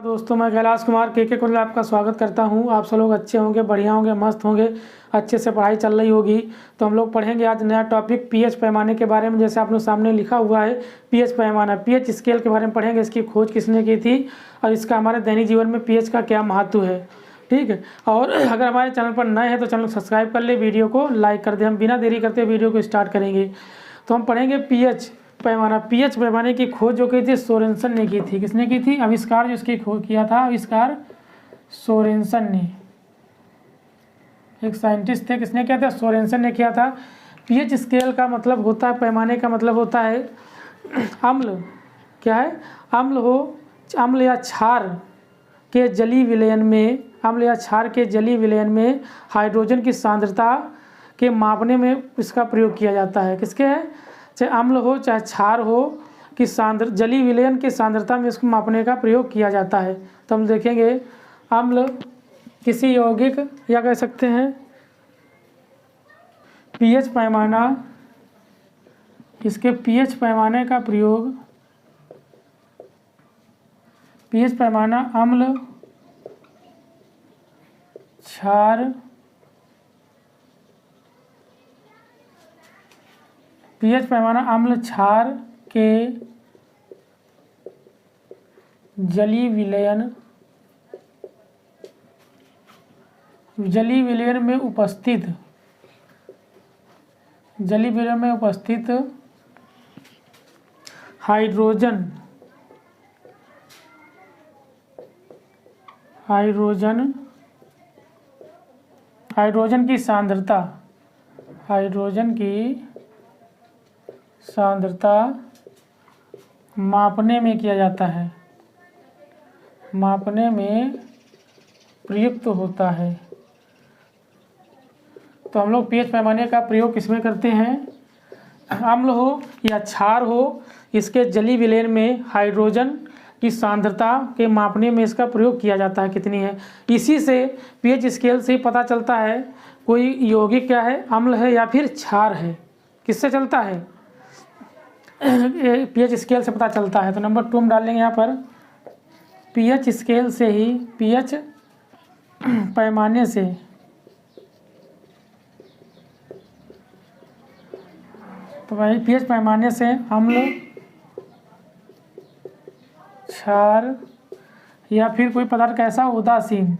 दोस्तों, मैं कैलाश कुमार के कुंडल आपका स्वागत करता हूं। आप सब लोग अच्छे होंगे, बढ़िया होंगे, मस्त होंगे, अच्छे से पढ़ाई चल रही होगी। तो हम लोग पढ़ेंगे आज नया टॉपिक पीएच पैमाने के बारे में। जैसे आप लोग सामने लिखा हुआ है पीएच पैमाना, पीएच स्केल के बारे में पढ़ेंगे। इसकी खोज किसने की थी और इसका हमारे दैनिक जीवन में पीएच का क्या महत्व है, ठीक है। और अगर हमारे चैनल पर नए हैं तो चैनल को सब्सक्राइब कर ले, वीडियो को लाइक कर दे। हम बिना देरी करते वीडियो को स्टार्ट करेंगे। तो हम पढ़ेंगे पीएच पैमाना। पीएच पैमाने की खोज जो की थी सोरेनसन ने की थी। किसने की थी? आविष्कार जो इसकी खोज किया था, आविष्कार सोरेनसन ने, एक साइंटिस्ट थे। किसने किया था? सोरेनसन ने किया था। पीएच स्केल का मतलब होता है, पैमाने का मतलब होता है अम्ल। क्या है? अम्ल या क्षार के जलीय विलयन में, अम्ल या क्षार के जलीय विलयन में हाइड्रोजन की सांद्रता के मापने में इसका प्रयोग किया जाता है। किसके है? चाहे अम्ल हो चाहे क्षार हो, कि जलीय विलयन की सांद्रता में इसको मापने का प्रयोग किया जाता है। तो हम देखेंगे अम्ल किसी यौगिक या कह सकते हैं पीएच पैमाना, इसके पीएच पैमाने का प्रयोग, पीएच पैमाना अम्ल क्षार, पीएच पैमाना अम्ल क्षार के जलीय विलयन में उपस्थित, जलीय विलयन में उपस्थित हाइड्रोजन की सांद्रता, हाइड्रोजन की सांद्रता मापने में किया जाता है, मापने में प्रयुक्त होता है। तो हम लोग पीएच पैमाने का प्रयोग किसमें करते हैं? अम्ल हो या क्षार हो, इसके जलीय विलयन में हाइड्रोजन की सांद्रता के मापने में इसका प्रयोग किया जाता है, कितनी है। इसी से पीएच स्केल से पता चलता है कोई यौगिक क्या है, अम्ल है या फिर क्षार है। किससे चलता है? पीएच स्केल से पता चलता है। तो नंबर 2 हम डाल लेंगे यहाँ पर, पीएच स्केल से ही, पीएच पैमाने से, तो भाई पीएच पैमाने से अम्ल क्षार या फिर कोई पदार्थ कैसा उदासीन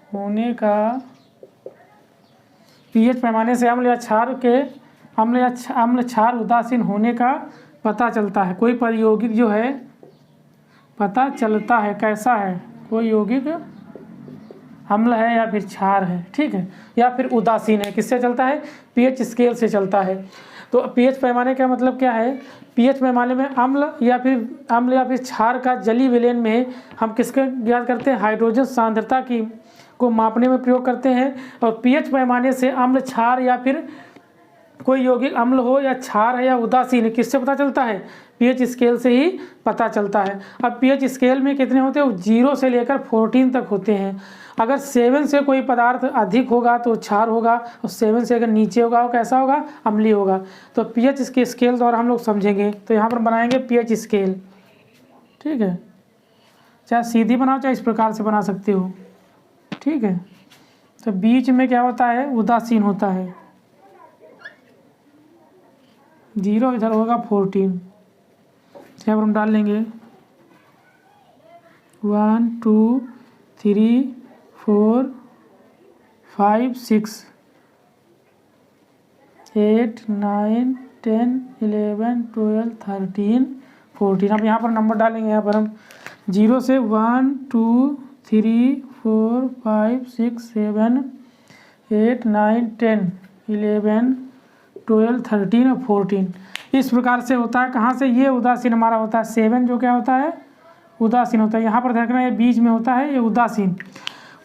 होने का, पीएच पैमाने से अम्ल या क्षार के, अम्ल क्षार उदासीन होने का पता चलता है। कोई यौगिक जो है पता चलता है कैसा है, कोई यौगिक अम्ल है या फिर क्षार है, ठीक है, या फिर उदासीन है। किससे चलता है? पीएच स्केल से चलता है। तो पीएच पैमाने का मतलब क्या है? पीएच पैमाने में अम्ल या फिर क्षार का जलीय विलयन में हम किसके ज्ञात करते हैं? हाइड्रोजन सांद्रता की को मापने में प्रयोग करते हैं। और पीएच पैमाने से अम्ल क्षार या फिर कोई यौगिक अम्ल हो या क्षार है या उदासीन है, किससे पता चलता है? पीएच स्केल से ही पता चलता है। अब पीएच स्केल में कितने होते हैं? 0 से लेकर 14 तक होते हैं। अगर 7 से कोई पदार्थ अधिक होगा तो क्षार होगा, और 7 से अगर नीचे होगा वो कैसा होगा? अम्लीय होगा। तो पीएच के स्केल द्वारा हम लोग समझेंगे। तो यहाँ पर बनाएंगे पीएच स्केल, ठीक है। चाहे सीधी बनाओ चाहे इस प्रकार से बना सकते हो, ठीक है। तो बीच में क्या होता है? उदासीन होता है। 0 इधर होगा 14। यहाँ पर हम डाल लेंगे 1 2 3 4 5 6 8 9 10 11 12 13 14। अब यहाँ पर नंबर डालेंगे। यहाँ पर हम 0 से 1 2 3 4 5 6 7 8 9 10 11 12 13 और 14 इस प्रकार से होता है। कहाँ से? ये उदासीन हमारा होता है 7, जो क्या होता है? उदासीन होता है। यहाँ पर देखना, ये बीच में होता है, ये उदासीन।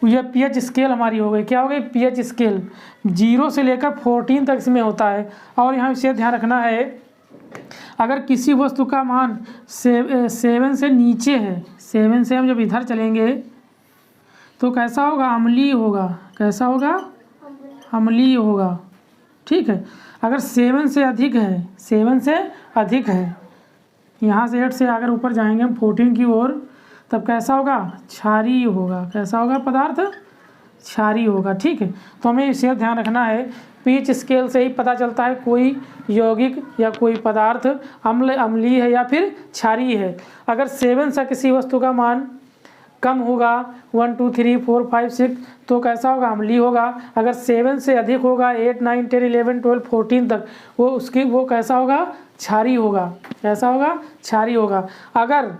ये पीएच स्केल हमारी हो गई। क्या हो गई? पीएच स्केल 0 से लेकर 14 तक इसमें होता है। और यहाँ इसे ध्यान रखना है, अगर किसी वस्तु का मान 7 से नीचे है, 7 से हम जब इधर चलेंगे तो कैसा होगा? अम्लीय होगा। कैसा होगा? अम्लीय होगा, ठीक है। अगर 7 से अधिक है, 7 से अधिक है यहाँ से 8 से अगर ऊपर जाएंगे हम 14 की ओर, तब कैसा होगा, क्षारीय होगा। कैसा होगा पदार्थ, क्षारीय होगा। ठीक है, तो हमें इसे ध्यान रखना है। पीच स्केल से ही पता चलता है कोई यौगिक या कोई पदार्थ अम्लीय है या फिर क्षारीय है। अगर 7 से किसी वस्तु का मान कम होगा 1 2 3 4 5 6 तो कैसा होगा, अम्लीय होगा। अगर 7 से अधिक होगा 8 9 10 11 12 14 तक वो कैसा होगा, क्षारीय होगा। कैसा होगा, क्षारीय होगा। अगर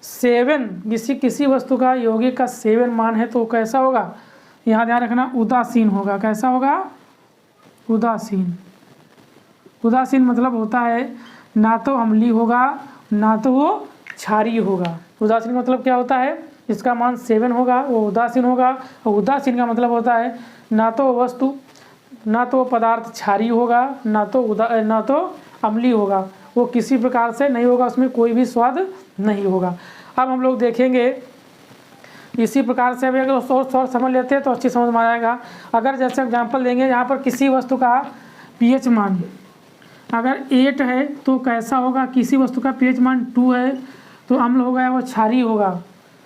7 किसी वस्तु का यौगिक का 7 मान है तो कैसा होगा, यहाँ ध्यान रखना, उदासीन होगा। कैसा होगा, उदासीन। उदासीन मतलब होता है ना तो अम्लीय होगा ना तो वो क्षारीय होगा। उदासीन मतलब क्या होता है, जिसका मान 7 होगा वो उदासीन होगा। और उदासीन का मतलब होता है ना तो वस्तु ना तो पदार्थ क्षारीय होगा ना तो अम्लीय होगा, वो किसी प्रकार से नहीं होगा, उसमें कोई भी स्वाद नहीं होगा। अब हम लोग देखेंगे इसी प्रकार से अभी अगर और समझ लेते हैं तो अच्छी समझ में आएगा। अगर जैसे एग्जांपल देंगे, यहाँ पर किसी वस्तु का पीएच मान अगर 8 है तो कैसा होगा, किसी वस्तु का पीएच मान 2 है तो अम्ल होगा या वो क्षारीय होगा,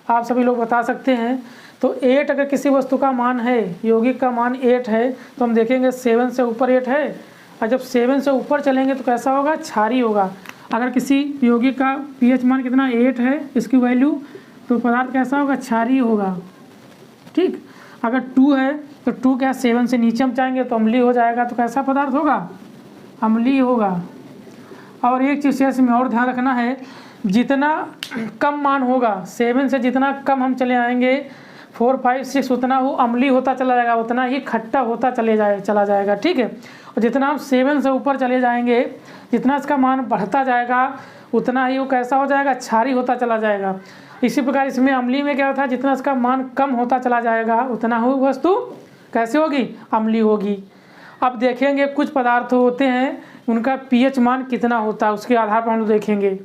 आप सभी लोग बता सकते हैं। तो 8 अगर किसी वस्तु का मान है, यौगिक का मान 8 है, तो हम देखेंगे 7 से ऊपर 8 है, और जब 7 से ऊपर चलेंगे तो कैसा होगा, क्षारीय होगा। अगर किसी यौगिक का पीएच मान कितना 8 है, इसकी वैल्यू, तो पदार्थ कैसा होगा, क्षारीय होगा। ठीक, अगर 2 है तो 2 क्या 7 से नीचे हम जाएंगे तो अम्लीय हो जाएगा, तो कैसा पदार्थ होगा, अम्लीय होगा। और एक चीज़ इसमें और ध्यान रखना है, जितना कम मान होगा 7 से, जितना कम हम चले आएंगे 4 5 6 उतना वो अम्लीय होता चला जाएगा, उतना ही खट्टा होता चला जाएगा। ठीक है, और जितना हम 7 से ऊपर चले जाएंगे, जितना इसका मान बढ़ता जाएगा उतना ही वो कैसा हो जाएगा, क्षारीय होता चला जाएगा। इसी प्रकार इसमें अम्लीय में क्या होता है, जितना इसका मान कम होता चला जाएगा उतना ही वस्तु कैसे होगी, अम्लीय होगी। अब देखेंगे कुछ पदार्थ होते हैं उनका पीएच मान कितना होता है, उसके आधार पर हम लोग देखेंगे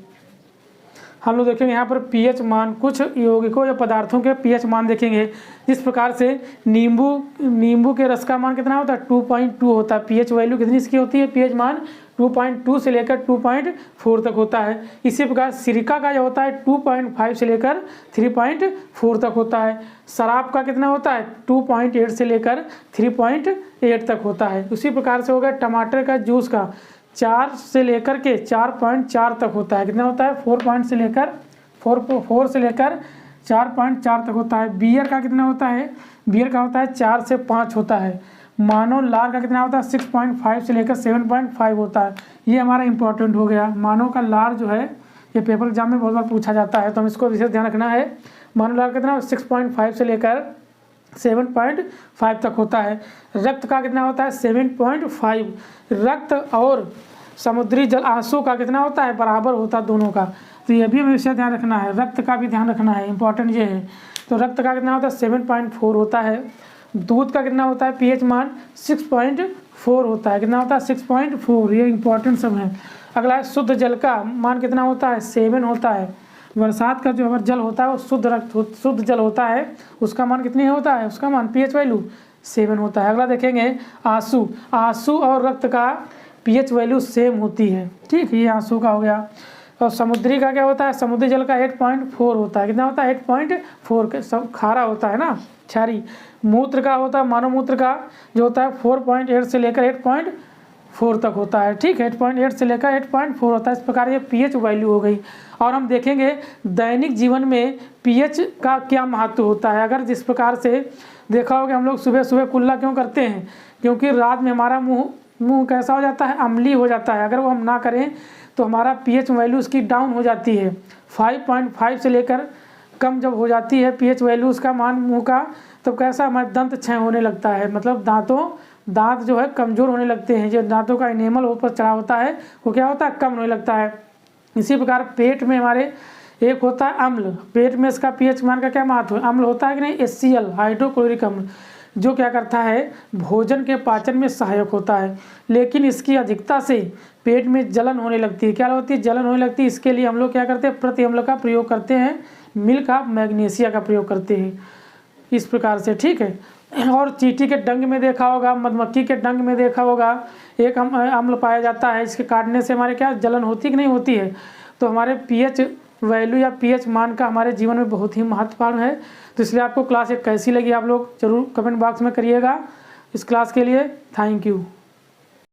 यहाँ पर पीएच मान, कुछ यौगिकों या पदार्थों के पीएच मान देखेंगे। जिस प्रकार से नींबू के रस का मान कितना होता है, 2.2 होता है। पीएच वैल्यू कितनी इसकी होती है, पीएच मान 2.2 से लेकर 2.4 तक होता है। इसी प्रकार सिरका का जो होता है 2.5 से लेकर 3.4 तक होता है। शराब का कितना होता है, 2.8 से लेकर 3.8 तक होता है। उसी प्रकार से हो गया टमाटर का जूस का 4 से लेकर के 4.4 तक होता है। कितना होता है, 4 से लेकर 4.4 तक होता है। बियर का कितना होता है, बियर का होता है 4 से 5 होता है। मानो लार का कितना होता है, 6.5 से लेकर 7.5 होता है। ये हमारा इंपॉर्टेंट हो गया। मानो का लार जो है ये पेपर एग्जाम में बहुत बार पूछा जाता है, तो हम इसको विशेष ध्यान रखना है। मानो लार कितना 6.5 से लेकर 7.5 तक होता है। रक्त का कितना होता है, 7.5। रक्त और समुद्री जल आंसू का कितना होता है, बराबर होता है दोनों का। तो ये भी हमें विशेष ध्यान रखना है, रक्त का भी ध्यान रखना है, इंपॉर्टेंट ये है। तो रक्त का कितना होता है, 7.4 होता है। दूध का कितना होता है, पीएच मान 6.4 होता है। कितना होता है, 6.4। ये इंपॉर्टेंट सब है। अगला है शुद्ध जल का मान कितना होता है, 7 होता है। बरसात का जो अगर जल होता है वो शुद्ध जल होता है, उसका मान कितनी होता है, उसका मान पीएच वैल्यू 7 होता है। अगला देखेंगे आंसू और रक्त का पीएच वैल्यू सेम होती है। ठीक, ये आंसू का हो गया। और समुद्री का क्या होता है, समुद्री जल का 8.4 होता है। कितना होता है, 8.4। सब खारा होता है ना, क्षारी। मूत्र का होता है, मानव मूत्र का जो होता है 4.8 से लेकर 8.4 तक होता है। ठीक, 8.8 से लेकर 8.4 होता है। इस प्रकार ये पीएच वैल्यू हो गई। और हम देखेंगे दैनिक जीवन में पीएच का क्या महत्व होता है। अगर जिस प्रकार से देखा होगा हम लोग सुबह सुबह कुल्ला क्यों करते हैं, क्योंकि रात में हमारा मुंह कैसा हो जाता है, अम्लीय हो जाता है। अगर वो हम ना करें तो हमारा पीएच वैल्यू उसकी डाउन हो जाती है। 5.5 से लेकर कम जब हो जाती है पीएच वैल्यू उसका मान मुंह का, तो कैसा हमारा दंत क्षय होने लगता है। मतलब दांत जो है कमज़ोर होने लगते हैं। जो दांतों का इनेमल ऊपर चढ़ा होता है वो क्या होता है, कम होने लगता है। इसी प्रकार पेट में हमारे एक होता है अम्ल। पेट में इसका पीएच मान का क्या महत्व है, अम्ल होता है कि नहीं, HCl हाइड्रोक्लोरिक अम्ल, जो क्या करता है, भोजन के पाचन में सहायक होता है। लेकिन इसकी अधिकता से पेट में जलन होने लगती है। क्या होती है, जलन होने लगती है। इसके लिए हम लोग क्या करते हैं, प्रति अम्ल का प्रयोग करते हैं, मिल्क ऑफ मैग्नीशिया का प्रयोग करते हैं इस प्रकार से। ठीक है, और चींटी के डंक में देखा होगा, मधुमक्खी के डंक में देखा होगा, एक अम्ल पाया जाता है। इसके काटने से हमारे क्या जलन होती कि नहीं होती है। तो हमारे pH वैल्यू या pH मान का हमारे जीवन में बहुत ही महत्वपूर्ण है। तो इसलिए आपको क्लास 1 कैसी लगी आप लोग ज़रूर कमेंट बॉक्स में करिएगा। इस क्लास के लिए थैंक यू।